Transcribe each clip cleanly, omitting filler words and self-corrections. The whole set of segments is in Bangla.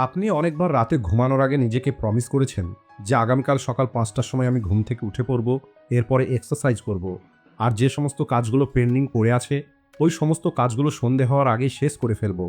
আপনি অনেকবার রাতে ঘুমানোর আগে নিজেকে প্রমিস করেছেন যে আগামীকাল সকাল ৫টার সময় আমি ঘুম থেকে উঠে পড়ব, এরপরে এক্সারসাইজ করব। আর যে সমস্ত কাজগুলো পেন্ডিং পড়ে আছে, ওই সমস্ত কাজগুলো সন্ধে হওয়ার আগেই শেষ করে ফেলব।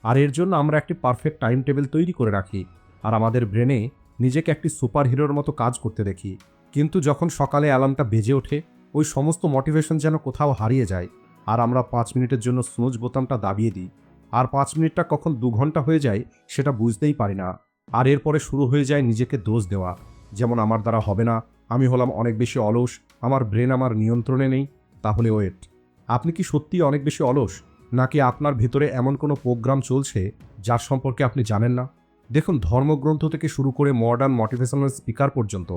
আর এর জন্য আমরা একটি পারফেক্ট টাইম টেবিল তৈরি করে রাখি, আর আমাদের ব্রেনে নিজেকে একটি সুপার হিরোর মতো কাজ করতে দেখি। কিন্তু যখন সকালে অ্যালার্মটা বেজে ওঠে, ওই সমস্ত মোটিভেশন যেন কোথাও হারিয়ে যায়, আর আমরা ৫ মিনিটের জন্য স্নুজ বোতামটা দাবিয়ে দিই। আর ৫ মিনিটটা কখন ২ ঘন্টা হয়ে যায় সেটা বুঝতেই পারি না। আর এরপরে শুরু হয়ে যায় নিজেকে দোষ দেওয়া, যেমন আমার দ্বারা হবে না, আমি হলাম অনেক বেশি অলস, আমার ব্রেন আমার নিয়ন্ত্রণে নেই। তাহলে ওয়েট, আপনি কি সত্যিই অনেক বেশি অলস, নাকি আপনার ভেতরে এমন কোনো প্রোগ্রাম চলছে যার সম্পর্কে আপনি জানেন না? দেখুন, ধর্মগ্রন্থ থেকে শুরু করে মডার্ন মোটিভেশনাল স্পিকার পর্যন্ত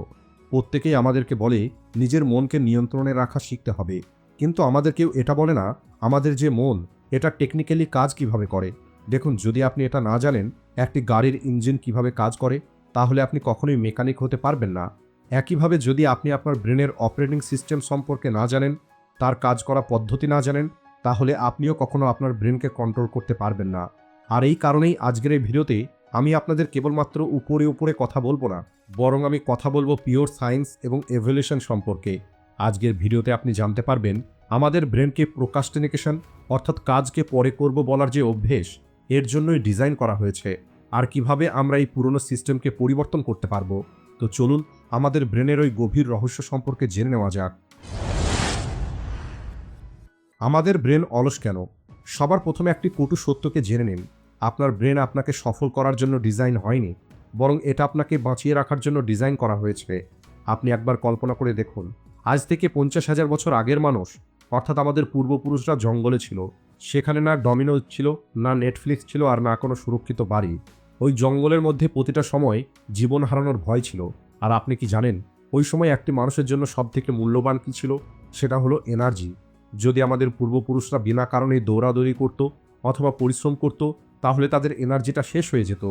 প্রত্যেকেই আমাদেরকে বলে নিজের মনকে নিয়ন্ত্রণে রাখা শিখতে হবে। কিন্তু আমাদের কেউ এটা বলে না আমাদের যে মন, এটা টেকনিক্যালি কাজ কিভাবে করে। দেখুন, যদি আপনি এটা না জানেন একটি গাড়ির ইঞ্জিন কিভাবে কাজ করে, তাহলে আপনি কখনোই মেকানিক হতে পারবেন না। একইভাবে যদি আপনি আপনার ব্রেনের অপারেটিং সিস্টেম সম্পর্কে না জানেন, তার কাজ করা পদ্ধতি না জানেন, তাহলে আপনিও কখনো আপনার ব্রেনকে কন্ট্রোল করতে পারবেন না। আর এই কারণেই আজকের এই ভিডিওতে আমি আপনাদের কেবলমাত্র উপরে উপরে কথা বলবো না, বরং আমি কথা বলবো পিওর সায়েন্স এবং এভলিউশন সম্পর্কে। আজকের ভিডিওতে আপনি জানতে পারবেন আমাদের ব্রেনকে প্রোক্রাস্টিনেশন, অর্থাৎ কাজকে পরে করব বলার যে অভ্যেস, এর জন্যই ডিজাইন করা হয়েছে, আর কিভাবে আমরা এই পুরনো সিস্টেমকে পরিবর্তন করতে পারবো। তো চলুন আমাদের ব্রেনের ওই গভীর রহস্য সম্পর্কে জেনে নেওয়া যাক। আমাদের ব্রেন অলস কেন? সবার প্রথমে একটি কটু সত্যকে জেনে নিন। আপনার ব্রেন আপনাকে সফল করার জন্য ডিজাইন হয়নি, বরং এটা আপনাকে বাঁচিয়ে রাখার জন্য ডিজাইন করা হয়েছে। আপনি একবার কল্পনা করে দেখুন, আজ থেকে ৫০,০০০ বছর আগের মানুষ, অর্থাৎ আমাদের পূর্বপুরুষরা জঙ্গলে ছিল। সেখানে না ডমিনোজ ছিল, না নেটফ্লিক্স ছিল, আর না কোনো সুরক্ষিত বাড়ি। ওই জঙ্গলের মধ্যে প্রতিটা সময় জীবন হারানোর ভয় ছিল। আর আপনি কি জানেন ওই সময় একটি মানুষের জন্য সবথেকে মূল্যবান কী ছিল? সেটা হলো এনার্জি। যদি আমাদের পূর্বপুরুষরা বিনা কারণে দৌড়াদৌড়ি করত অথবা পরিশ্রম করত, তাহলে তাদের এনার্জিটা শেষ হয়ে যেত।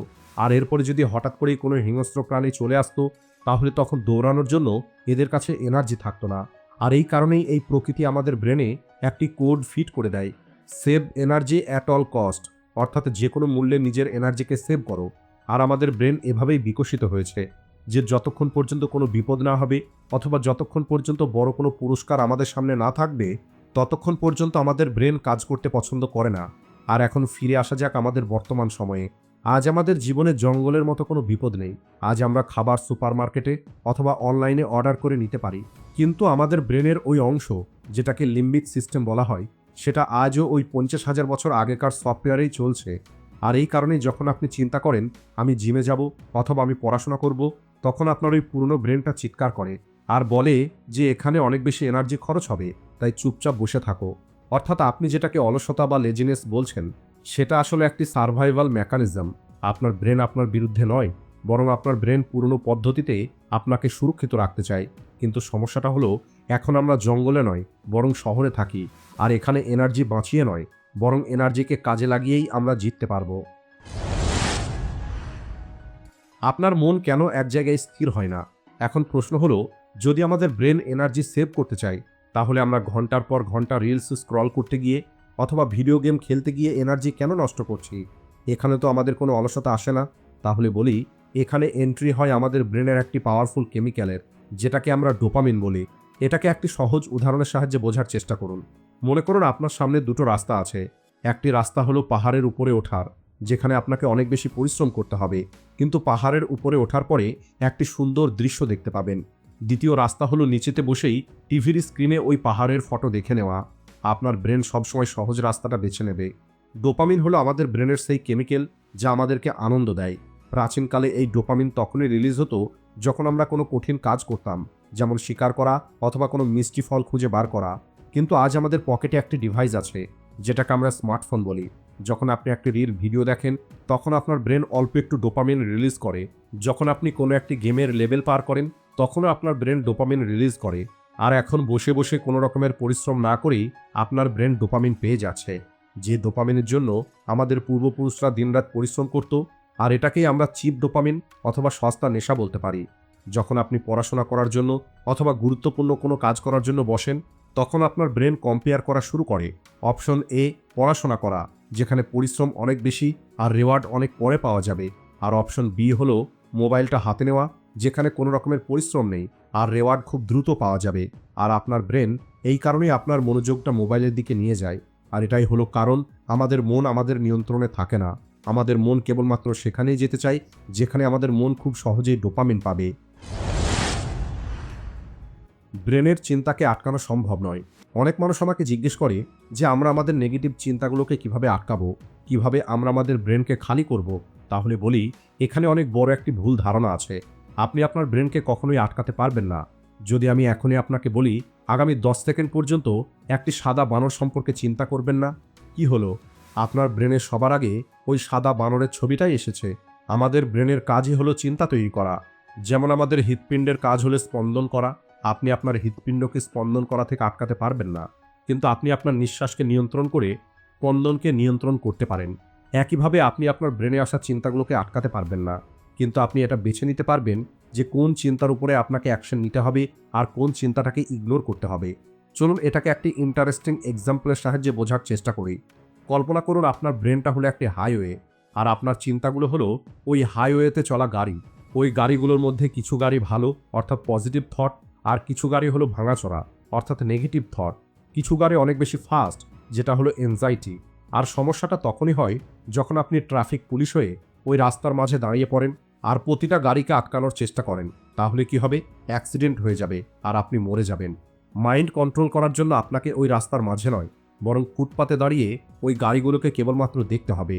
আর এরপরে যদি হঠাৎ করেই কোনো হিংস্র প্রাণী চলে আসতো, তাহলে তখন দৌড়ানোর জন্য এদের কাছে এনার্জি থাকতো না। আর এই কারণেই এই প্রকৃতি আমাদের ব্রেনে একটি কোড ফিট করে দেয়, save energy at all cost, অর্থাৎ যে কোনো মূল্যে নিজের এনার্জিকে সেভ করো। আর আমাদের ব্রেন এভাবেই বিকশিত হয়েছে যে যতক্ষণ পর্যন্ত কোনো বিপদ না হবে, অথবা যতক্ষণ পর্যন্ত বড় কোনো পুরস্কার আমাদের সামনে না থাকবে, ততক্ষণ পর্যন্ত আমাদের ব্রেন কাজ করতে পছন্দ করে না। আর এখন ফিরে আসা যাক আমাদের বর্তমান সময়ে। আজ আমাদের জীবনে জঙ্গলের মতো কোনো বিপদ নেই। আজ আমরা খাবার সুপারমার্কেটে অথবা অনলাইনে অর্ডার করে নিতে পারি। কিন্তু আমাদের ব্রেনের ওই অংশ, যেটাকে লিম্বিক সিস্টেম বলা হয়, সেটা আজও ওই ৫০,০০০ বছর আগেকার সফটওয়্যারেই চলছে। আর এই কারণেই যখন আপনি চিন্তা করেন আমি জিমে যাব অথবা আমি পড়াশোনা করব, তখন আপনার ওই পুরনো ব্রেনটা চিৎকার করে আর বলে যে এখানে অনেক বেশি এনার্জি খরচ হবে, তাই চুপচাপ বসে থাকো। অর্থাৎ আপনি যেটাকে অলসতা বা লেজিনেস বলছেন, সেটা আসলে একটি সার্ভাইভাল মেকানিজম। আপনার ব্রেন আপনার বিরুদ্ধে নয়, বরং আপনার ব্রেন পুরনো পদ্ধতিতে আপনাকে সুরক্ষিত রাখতে চায়। কিন্তু সমস্যাটা হলো, এখন আমরা জঙ্গলে নয়, বরং শহরে থাকি। আর এখানে এনার্জি বাঁচিয়ে নয়, বরং এনার্জিকে কাজে লাগিয়েই আমরা জিততে পারবো। আপনার মন কেন এক জায়গায় স্থির হয় না? এখন প্রশ্ন হলো, যদি আমাদের ব্রেন এনার্জি সেভ করতে চায়, তাহলে আমরা ঘন্টার পর ঘন্টা রিলস স্ক্রল করতে গিয়ে অথবা ভিডিও গেম খেলতে গিয়ে এনার্জি কেন নষ্ট করছি? এখানে তো আমাদের কোনো অলসতা আসে না। তাহলে বলি, এখানে এন্ট্রি হয় আমাদের ব্রেনের একটি পাওয়ারফুল কেমিক্যালের, যেটাকে আমরা ডোপামিন বলি। এটাকে একটি সহজ উদাহরণের সাহায্যে বোঝার চেষ্টা করুন। মনে করুন আপনার সামনে দুটো রাস্তা আছে। একটি রাস্তা হলো পাহাড়ের উপরে ওঠার, যেখানে আপনাকে অনেক বেশি পরিশ্রম করতে হবে, কিন্তু পাহাড়ের উপরে ওঠার পরে একটি সুন্দর দৃশ্য দেখতে পাবেন। দ্বিতীয় রাস্তা হলো নিচেতে বসেই টিভির স্ক্রিনে ওই পাহাড়ের ফটো দেখে নেওয়া। আপনার ব্রেন সবসময় সহজ রাস্তাটা বেছে নেবে। ডোপামিন হলো আমাদের ব্রেনের সেই কেমিক্যাল যা আমাদেরকে আনন্দ দেয়। প্রাচীনকালে এই ডোপামিন তখনই রিলিজ হতো যখন আমরা কোনো কঠিন কাজ করতাম, যেমন শিকার করা অথবা কোনো মিষ্টি ফল খুঁজে বার করা। কিন্তু আজ আমাদের পকেটে একটি ডিভাইস আছে, যেটাকে আমরা স্মার্টফোন বলি। যখন আপনি একটি রিল ভিডিও দেখেন, তখন আপনার ব্রেন অল্প একটু ডোপামিন রিলিজ করে। যখন আপনি কোনো একটি গেমের লেভেল পার করেন, তখনও আপনার ব্রেন ডোপামিন রিলিজ করে। আর এখন বসে বসে কোনো রকমের পরিশ্রম না করেই আপনার ব্রেন ডোপামিন পেয়ে যাচ্ছে, যে ডোপামিনের জন্য আমাদের পূর্বপুরুষরা দিনরাত পরিশ্রম করত। আর এটাকেই আমরা চিপ ডোপামিন অথবা সস্তা নেশা বলতে পারি। যখন আপনি পড়াশোনা করার জন্য অথবা গুরুত্বপূর্ণ কোনো কাজ করার জন্য বসেন, তখন আপনার ব্রেন কম্পেয়ার করা শুরু করে। অপশন এ, পড়াশোনা করা, যেখানে পরিশ্রম অনেক বেশি আর রেওয়ার্ড অনেক পরে পাওয়া যাবে। আর অপশন বি হলো মোবাইলটা হাতে নেওয়া, যেখানে কোনো রকমের পরিশ্রম নেই আর রেওয়ার্ড খুব দ্রুত পাওয়া যাবে। আর আপনার ব্রেন এই কারণেই আপনার মনোযোগটা মোবাইলের দিকে নিয়ে যায়। আর এটাই হলো কারণ আমাদের মন আমাদের নিয়ন্ত্রণে থাকে না। আমাদের মন কেবলমাত্র সেখানেই যেতে চায় যেখানে আমাদের মন খুব সহজেই ডোপামিন পাবে। ব্রেনের চিন্তাকে আটকানো সম্ভব নয়। অনেক মানুষ আমাকে জিজ্ঞেস করে যে আমরা আমাদের নেগেটিভ চিন্তাগুলোকে কিভাবে আটকাবো, কিভাবে আমরা আমাদের ব্রেনকে খালি করব। তাহলে বলি, এখানে অনেক বড় একটি ভুল ধারণা আছে। আপনি আপনার ব্রেনকে কখনোই আটকাতে পারবেন না। যদি আমি এখনই আপনাকে বলি আগামী 10 সেকেন্ড পর্যন্ত একটি সাদা বানর সম্পর্কে চিন্তা করবেন না, কি হলো? আপনার ব্রেনে সবার আগে ওই সাদা বানরের ছবিটাই এসেছে। আমাদের ব্রেনের কাজই হলো চিন্তা তৈরি করা। যেমন আমাদের হৃৎপিণ্ডের কাজ হলো স্পন্দন করা। আপনি আপনার হৃৎপিণ্ডকে স্পন্দন করা থেকে আটকাতে পারবেন না, কিন্তু আপনি আপনার নিঃশ্বাসকে নিয়ন্ত্রণ করে স্পন্দনকে নিয়ন্ত্রণ করতে পারেন। একইভাবে আপনি আপনার ব্রেনে আসা চিন্তাগুলোকে আটকাতে পারবেন না, কিন্তু আপনি এটা বেছে নিতে পারবেন যে কোন চিন্তার উপরে আপনাকে অ্যাকশন নিতে হবে আর কোন চিন্তাটাকে ইগনোর করতে হবে। চলুন এটাকে একটি ইন্টারেস্টিং এক্সাম্পলের সাহায্যে বোঝার চেষ্টা করি। কল্পনা করুন আপনার ব্রেনটা হলো একটি হাইওয়ে, আর আপনার চিন্তাগুলো হলো ওই হাইওয়েতে চলা গাড়ি। ওই গাড়িগুলোর মধ্যে কিছু গাড়ি ভালো অর্থাৎ পজিটিভ থট, আর কিছু গাড়ি হলো ভাঙাচোরা অর্থাৎ নেগেটিভ থট। কিছু গাড়ি অনেক বেশি ফাস্ট, যেটা হলো এনজাইটি। আর সমস্যাটা তখনই হয় যখন আপনি ট্রাফিক পুলিশ হয়ে ওই রাস্তার মাঝে দাঁড়িয়ে পড়েন আর প্রতিটা গাড়িকে আটকানোর চেষ্টা করেন। তাহলে কি হবে? অ্যাক্সিডেন্ট হয়ে যাবে আর আপনি মরে যাবেন। মাইন্ড কন্ট্রোল করার জন্য আপনাকে ওই রাস্তার মাঝে নয়, বরং ফুটপাতে দাঁড়িয়ে ওই গাড়িগুলোকে কেবলমাত্র দেখতে হবে।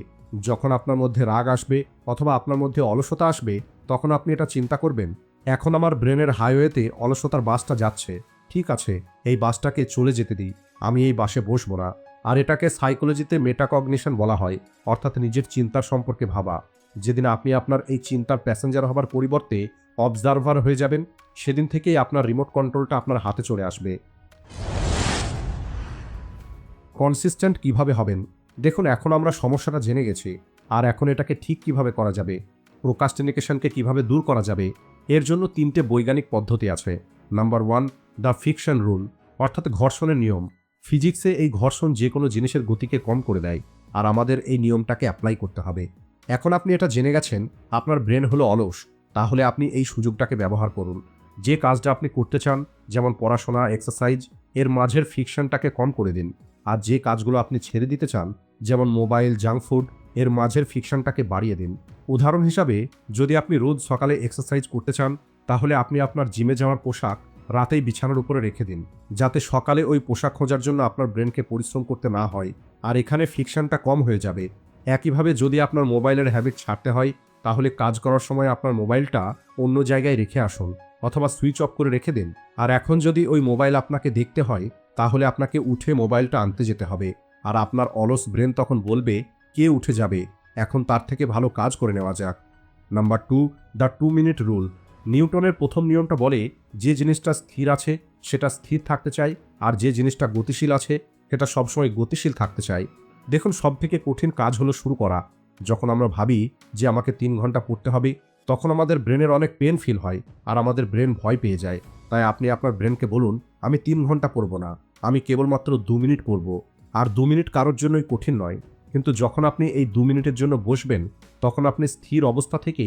যখন আপনার মধ্যে রাগ আসবে অথবা আপনার মধ্যে অলসতা আসবে, তখন আপনি এটা চিন্তা করবেন, এখন আমার ব্রেনের হাইওয়েতে অলসতার বাসটা যাচ্ছে, ঠিক আছে এই বাসটাকে চলে যেতে দিই, আমি এই বাসে বসবো না। আর এটাকে সাইকোলজিতে মেটাকগনিশন বলা হয়, অর্থাৎ নিজের চিন্তার সম্পর্কে ভাবা। যেদিন আপনি আপনার এই চিন্তার প্যাসেঞ্জার হবার পরিবর্তে অবজারভার হয়ে যাবেন, সেদিন থেকেই আপনার রিমোট কন্ট্রোলটা আপনার হাতে চলে আসবে। কনসিস্টেন্ট কিভাবে হবেন? দেখুন, এখন আমরা সমস্যাটা জেনে গেছি, আর এখন এটাকে ঠিক কিভাবে করা যাবে, প্রোক্রাস্টিনেশনকে কিভাবে দূর করা যাবে, এর জন্য 3টে বৈজ্ঞানিক পদ্ধতি আছে। নাম্বার 1, দ্য ফ্রিকশন রুল, অর্থাৎ ঘর্ষণের নিয়ম। ফিজিক্সে এই ঘর্ষণ যে কোনো জিনিসের গতিকে কম করে দেয়, আর আমাদের এই নিয়মটাকে অ্যাপ্লাই করতে হবে। এখন আপনি এটা জেনে গেছেন আপনার ব্রেন হলো অলস, তাহলে আপনি এই সুযোগটাকে ব্যবহার করুন। যে কাজটা আপনি করতে চান, যেমন পড়াশোনা, এক্সারসাইজ, এর মাঝের ফ্রিকশনটাকে কম করে দিন। আর যে কাজগুলো আপনি ছেড়ে দিতে চান, যেমন মোবাইল, জাঙ্ক ফুড, এর মাঝের ফ্রিকশনটাকে বাড়িয়ে দিন। উদাহরণ হিসাবে, যদি আপনি রোজ সকালে এক্সারসাইজ করতে চান, তাহলে আপনি আপনার জিমে যাওয়ার পোশাক রাতেই বিছানার উপরে রেখে দিন, যাতে সকালে ওই পোশাক খোঁজার জন্য আপনার ব্রেনকে পরিশ্রম করতে না হয়, আর এখানে ফ্রিকশনটা কম হয়ে যাবে। একইভাবে যদি আপনার মোবাইলের হ্যাবিট ছাড়তে হয়, তাহলে কাজ করার সময় আপনার মোবাইলটা অন্য জায়গায় রেখে আসুন অথবা সুইচ অফ করে রেখে দিন। আর এখন যদি ওই মোবাইল আপনাকে দেখতে হয়, তাহলে আপনাকে উঠে মোবাইলটা আনতে যেতে হবে, আর আপনার অলস ব্রেন তখন বলবে কে উঠে যাবে, এখন তার থেকে ভালো কাজ করে নেওয়া যাক। Number 2, the 2 minute rule. নিউটনের প্রথম নিয়মটা বলে, যে জিনিসটা স্থির আছে সেটা স্থির থাকতে চায়, আর যে জিনিসটা গতিশীল আছে সেটা সবসময় গতিশীল থাকতে চায়। দেখুন, সবথেকে কঠিন কাজ হলো শুরু করা। যখন আমরা ভাবি যে আমাকে 3 ঘন্টা পড়তে হবে, তখন আমাদের ব্রেনের অনেক পেন ফিল হয় আর আমাদের ব্রেন ভয় পেয়ে যায়। তাই আপনি আপনার ব্রেনকে বলুন, আমি 3 ঘন্টা পড়ব না, আমি কেবলমাত্র 2 মিনিট পড়ব। আর 2 মিনিট কারোর জন্যই কঠিন নয়, কিন্তু যখন আপনি এই 2 মিনিটের জন্য বসবেন, তখন আপনি স্থির অবস্থা থেকে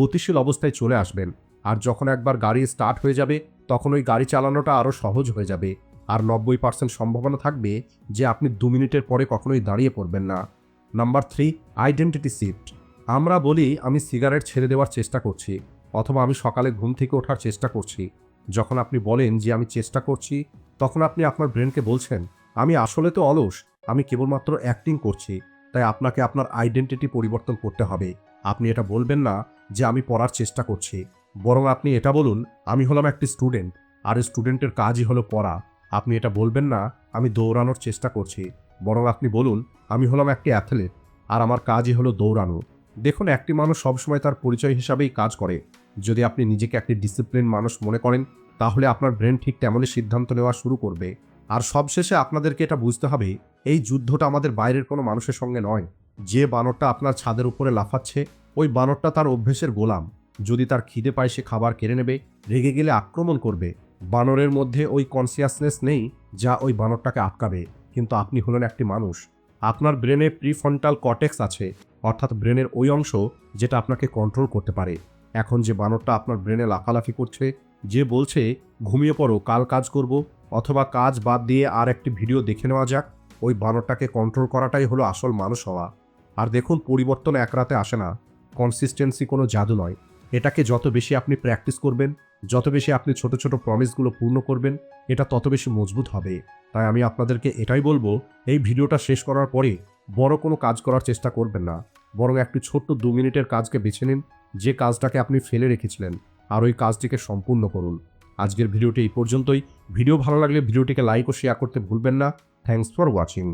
গতিশীল অবস্থায় চলে আসবেন। আর যখন একবার গাড়ি স্টার্ট হয়ে যাবে, তখন ওই গাড়ি চালানোটা আরও সহজ হয়ে যাবে। আর 90% সম্ভাবনা থাকবে যে আপনি 2 মিনিটের পরে কখনোই দাঁড়িয়ে পড়বেন না। Number 3, identity shift. আমরা বলি আমি সিগারেট ছেড়ে দেওয়ার চেষ্টা করছি, অথবা আমি সকালে ঘুম থেকে ওঠার চেষ্টা করছি। যখন আপনি বলেন যে আমি চেষ্টা করছি, তখন আপনি আপনার ব্রেনকে বলছেন আমি আসলে তো অলস, আমি কেবলমাত্র অ্যাক্টিং করছি। তাই আপনাকে আপনার আইডেন্টিটি পরিবর্তন করতে হবে। আপনি এটা বলবেন না যে আমি পড়ার চেষ্টা করছি, বরং আপনি এটা বলুন আমি হলাম একটি স্টুডেন্ট, আর স্টুডেন্টের কাজই হলো পড়া। আপনি এটা বলবেন না আমি দৌড়ানোর চেষ্টা করছি, বরং আপনি বলুন আমি হলাম একটি অ্যাথলেট, আর আমার কাজই হলো দৌড়ানো। দেখুন, একটি মানুষ সবসময় তার পরিচয় হিসাবেই কাজ করে। যদি আপনি নিজেকে একটি ডিসিপ্লিন মানুষ মনে করেন, তাহলে আপনার ব্রেন ঠিক তেমনই সিদ্ধান্ত নেওয়া শুরু করবে। আর সবশেষে আপনাদেরকে এটা বুঝতে হবে, এই যুদ্ধটা আমাদের বাইরের কোনো মানুষের সঙ্গে নয়। যে বানরটা আপনার ছাদের উপরে লাফাচ্ছে, ওই বানরটা তার অভ্যেসের গোলাম। যদি তার খিদে পায়, সে খাবার কেড়ে নেবে, রেগে গেলে আক্রমণ করবে। বানরের মধ্যে ওই কনসিয়াসনেস নেই যা ওই বানরটাকে আটকাবে, কিন্তু আপনি হলেন একটি মানুষ। আপনার ব্রেনে প্রিফ্রন্টাল কর্টেক্স আছে, অর্থাৎ ব্রেনের ওই অংশ যেটা আপনাকে কন্ট্রোল করতে পারে। এখন যে বানরটা আপনার ব্রেনে লাফালাফি করছে, যে বলছে ঘুমিয়ে পড়ো, কাল কাজ করব, অথবা কাজ বাদ দিয়ে আর একটি ভিডিও দেখে নেওয়া যাক, ওই বানরটাকে কন্ট্রোল করাটাই হলো আসল মানুষ হওয়া। আর দেখুন, পরিবর্তন এক রাতে আসে না, কনসিস্টেন্সি কোনো জাদু নয়। এটাকে যত বেশি আপনি প্র্যাকটিস করবেন, যত বেশি আপনি ছোট ছোট প্রমিসগুলো পূর্ণ করবেন, এটা তত বেশি মজবুত হবে। তাই আমি আপনাদেরকে এটাই বলবো, এই ভিডিওটা শেষ করার পরে বড় কোনো কাজ করার চেষ্টা করবেন না, বরং একটি ছোট্ট 2 মিনিটের কাজকে বেছে নিন, যে কাজটাকে আপনি ফেলে রেখেছিলেন, আর ওই কাজটিকে সম্পূর্ণ করুন। আজকের ভিডিওটি এই পর্যন্তই। ভিডিও ভালো লাগলে ভিডিওটিকে লাইক ও শেয়ার করতে ভুলবেন না। Thanks for watching.